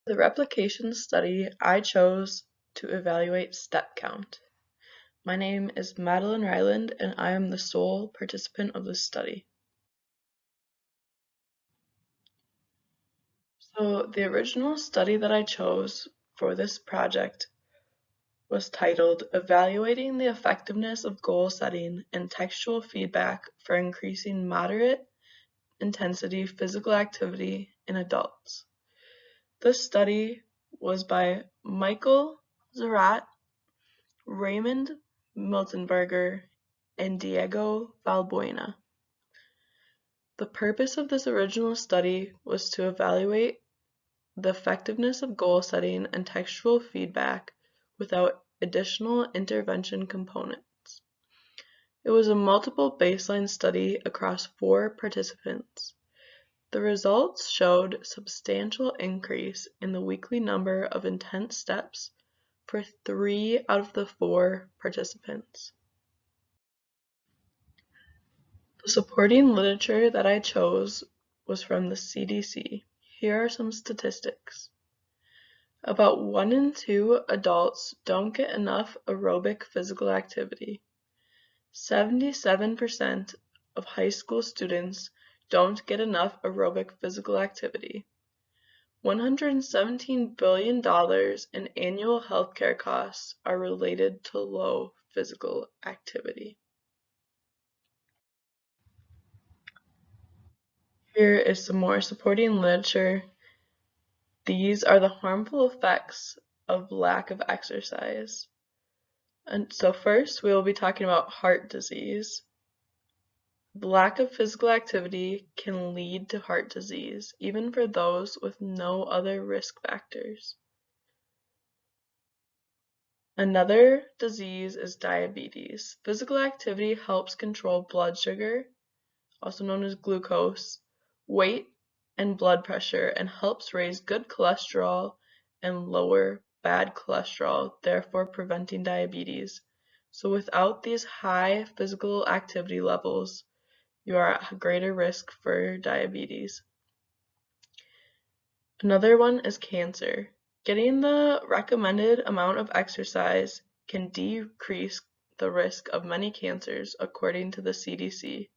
The replication study, I chose to evaluate step count. My name is Madeline Ryland, and I am the sole participant of this study. So the original study that I chose for this project was titled Evaluating the Effectiveness of Goal Setting and Textual Feedback for Increasing Moderate Intensity Physical Activity in Adults. This study was by Michael Zarat, Raymond Miltenberger, and Diego Valbuena. The purpose of this original study was to evaluate the effectiveness of goal setting and textual feedback without additional intervention components. It was a multiple baseline study across 4 participants. The results showed substantial increase in the weekly number of intense steps for 3 out of the 4 participants. The supporting literature that I chose was from the CDC. Here are some statistics. About 1 in 2 adults don't get enough aerobic physical activity. 77% of high school students don't get enough aerobic physical activity. $117 billion in annual healthcare costs are related to low physical activity. Here is some more supporting literature. These are the harmful effects of lack of exercise. And so first we will be talking about heart disease. The lack of physical activity can lead to heart disease, even for those with no other risk factors. Another disease is diabetes. Physical activity helps control blood sugar, also known as glucose, weight, and blood pressure, and helps raise good cholesterol and lower bad cholesterol, therefore preventing diabetes. So without these high physical activity levels, you are at greater risk for diabetes. Another one is cancer. Getting the recommended amount of exercise can decrease the risk of many cancers, according to the CDC.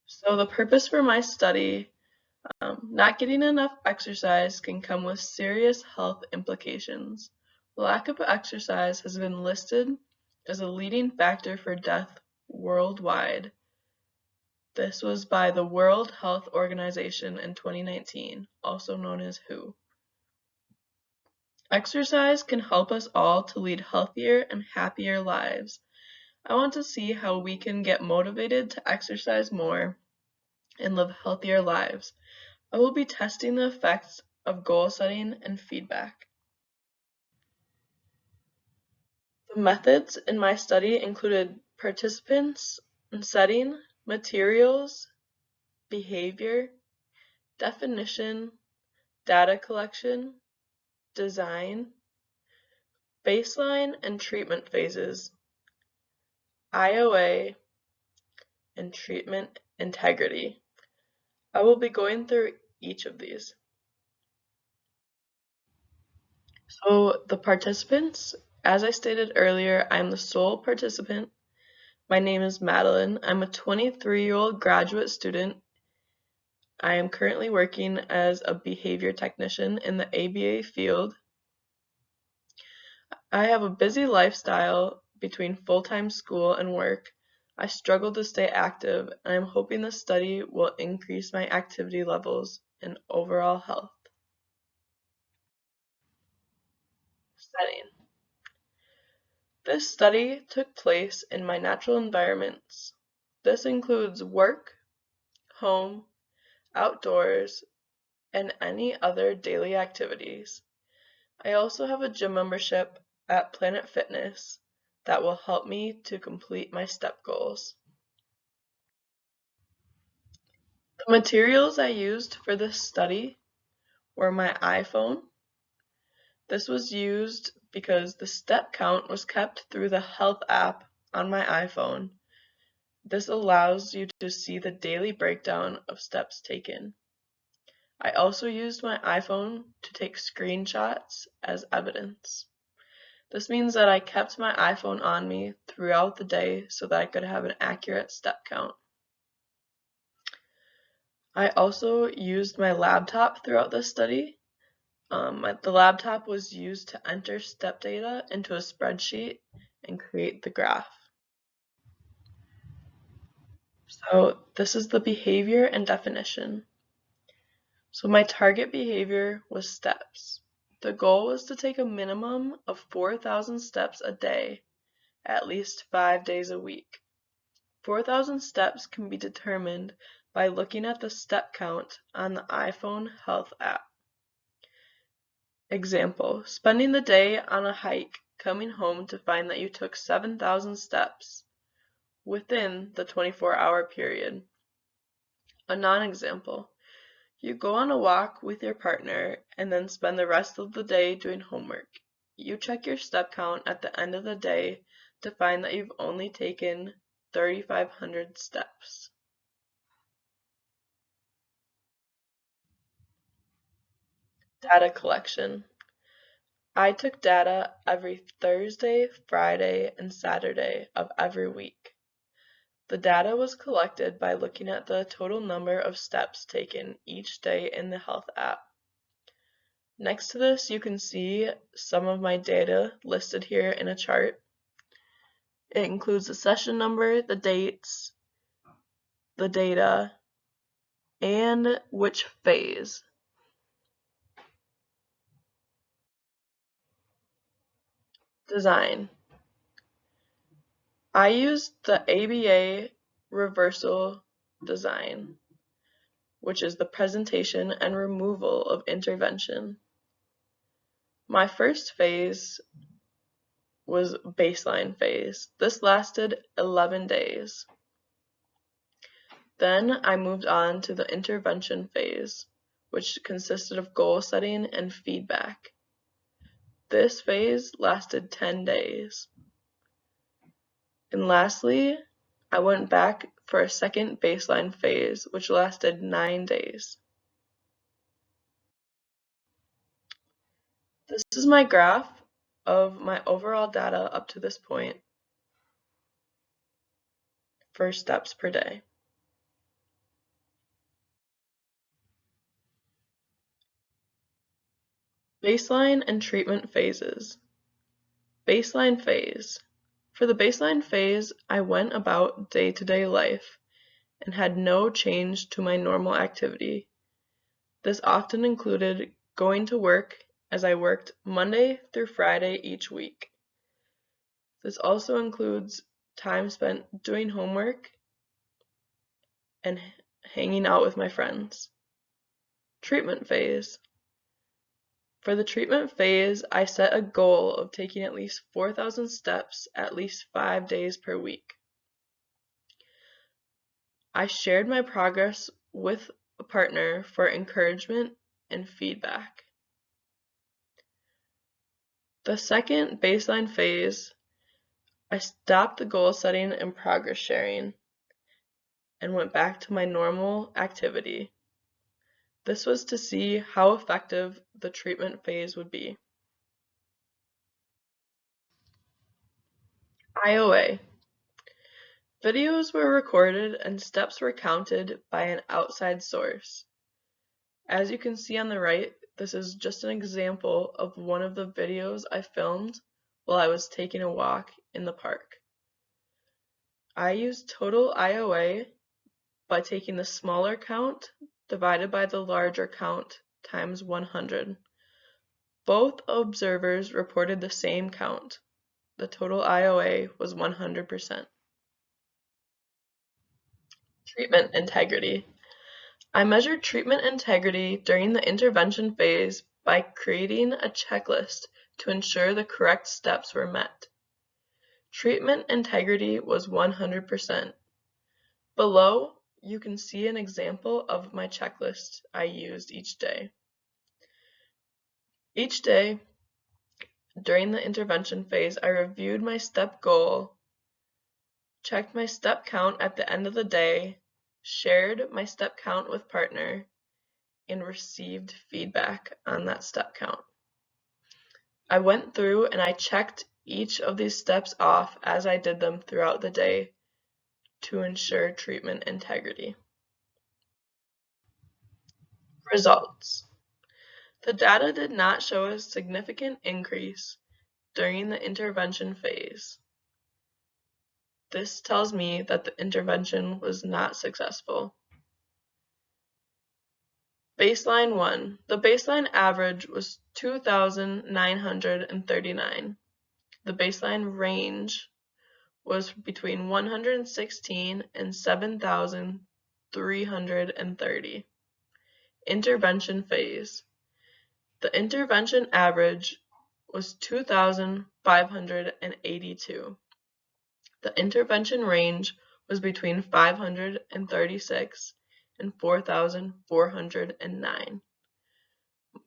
So the purpose for my study, not getting enough exercise can come with serious health implications. Lack of exercise has been listed as a leading factor for death worldwide. This was by the World Health Organization in 2019, also known as WHO. Exercise can help us all to lead healthier and happier lives. I want to see how we can get motivated to exercise more and live healthier lives. I will be testing the effects of goal setting and feedback. The methods in my study included participants and setting, materials, behavior, definition, data collection, design, baseline and treatment phases, IOA, and treatment integrity. I will be going through each of these. So the participants, as I stated earlier, I'm the sole participant. My name is Madeline. I'm a 23-year-old graduate student. I am currently working as a behavior technician in the ABA field. I have a busy lifestyle between full-time school and work. I struggle to stay active, and I'm hoping this study will increase my activity levels and overall health. Setting. This study took place in my natural environments. This includes work, home, outdoors, and any other daily activities. I also have a gym membership at Planet Fitness that will help me to complete my step goals. The materials I used for this study were my iPhone. This was used because the step count was kept through the health app on my iPhone. This allows you to see the daily breakdown of steps taken. I also used my iPhone to take screenshots as evidence. This means that I kept my iPhone on me throughout the day so that I could have an accurate step count. I also used my laptop throughout this study. The laptop was used to enter step data into a spreadsheet and create the graph. So this is the behavior and definition. So my target behavior was steps. The goal was to take a minimum of 4,000 steps a day, at least 5 days a week. 4,000 steps can be determined by looking at the step count on the iPhone Health app. Example, spending the day on a hike, coming home to find that you took 7,000 steps within the 24-hour period. A non-example, you go on a walk with your partner and then spend the rest of the day doing homework. You check your step count at the end of the day to find that you've only taken 3,500 steps. Data collection. I took data every Thursday, Friday, and Saturday of every week. The data was collected by looking at the total number of steps taken each day in the Health app. Next to this, you can see some of my data listed here in a chart. It includes the session number, the dates, the data, and which phase. Design. I used the ABA reversal design, which is the presentation and removal of intervention. My first phase was baseline phase. This lasted 11 days. Then I moved on to the intervention phase, which consisted of goal setting and feedback. This phase lasted 10 days. And lastly, I went back for a second baseline phase, which lasted 9 days. This is my graph of my overall data up to this point for steps per day. Baseline and treatment phases. Baseline phase. For the baseline phase, I went about day-to-day life and had no change to my normal activity. This often included going to work, as I worked Monday through Friday each week. This also includes time spent doing homework and hanging out with my friends. Treatment phase. For the treatment phase, I set a goal of taking at least 4,000 steps at least 5 days per week. I shared my progress with a partner for encouragement and feedback. The second baseline phase, I stopped the goal setting and progress sharing and went back to my normal activity. This was to see how effective the treatment phase would be. IOA. Videos were recorded and steps were counted by an outside source. As you can see on the right, this is just an example of one of the videos I filmed while I was taking a walk in the park. I used total IOA by taking the smaller count divided by the larger count times 100. Both observers reported the same count. The total IOA was 100%. Treatment integrity. I measured treatment integrity during the intervention phase by creating a checklist to ensure the correct steps were met. Treatment integrity was 100%. Below, you can see an example of my checklist I used each day. Each day, during the intervention phase, I reviewed my step goal checked my step count at the end of the day, shared my step count with partner, and received feedback on that step count. I went through and I checked each of these steps off as I did them throughout the day to ensure treatment integrity. Results. The data did not show a significant increase during the intervention phase. This tells me that the intervention was not successful. Baseline 1. The baseline average was 2,939. The baseline range was between 116 and 7,330. Intervention phase. The intervention average was 2,582. The intervention range was between 536 and 4,409.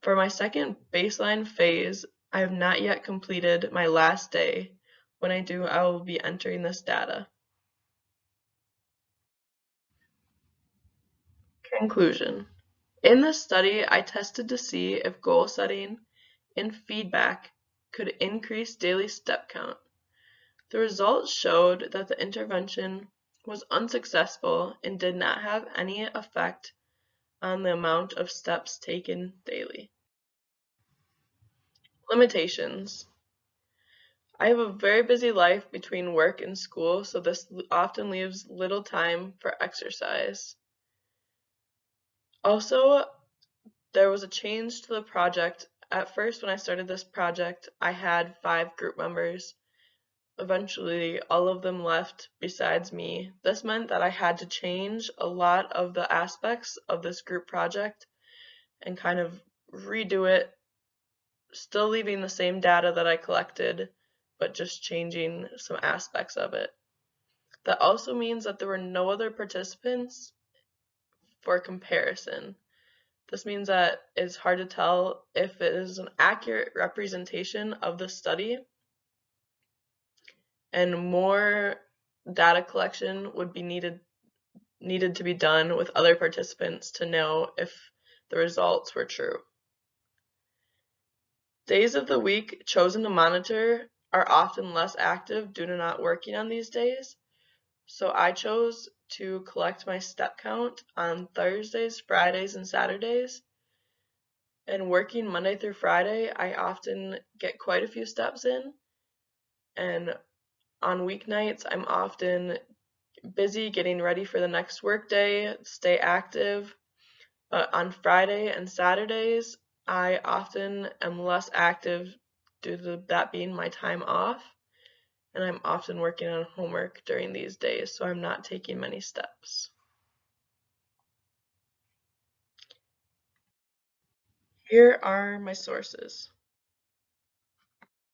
For my second baseline phase, I have not yet completed my last day. When I do, I will be entering this data. Conclusion. In this study, I tested to see if goal setting and feedback could increase daily step count. The results showed that the intervention was unsuccessful and did not have any effect on the amount of steps taken daily. Limitations. I have a very busy life between work and school, so this often leaves little time for exercise. Also, there was a change to the project. At first, when I started this project, I had 5 group members. Eventually, all of them left besides me. This meant that I had to change a lot of the aspects of this group project and kind of redo it, still leaving the same data that I collected, but just changing some aspects of it. That also means that there were no other participants for comparison. This means that it's hard to tell if it is an accurate representation of the study, and more data collection would be needed to be done with other participants to know if the results were true. Days of the week chosen to monitor are often less active due to not working on these days, so I chose to collect my step count on Thursdays, Fridays, and Saturdays. And working Monday through Friday, I often get quite a few steps in, and on weeknights, I'm often busy getting ready for the next workday, stay active. But on Friday and Saturdays, I often am less active due to that being my time off, and I'm often working on homework during these days, so I'm not taking many steps. Here are my sources.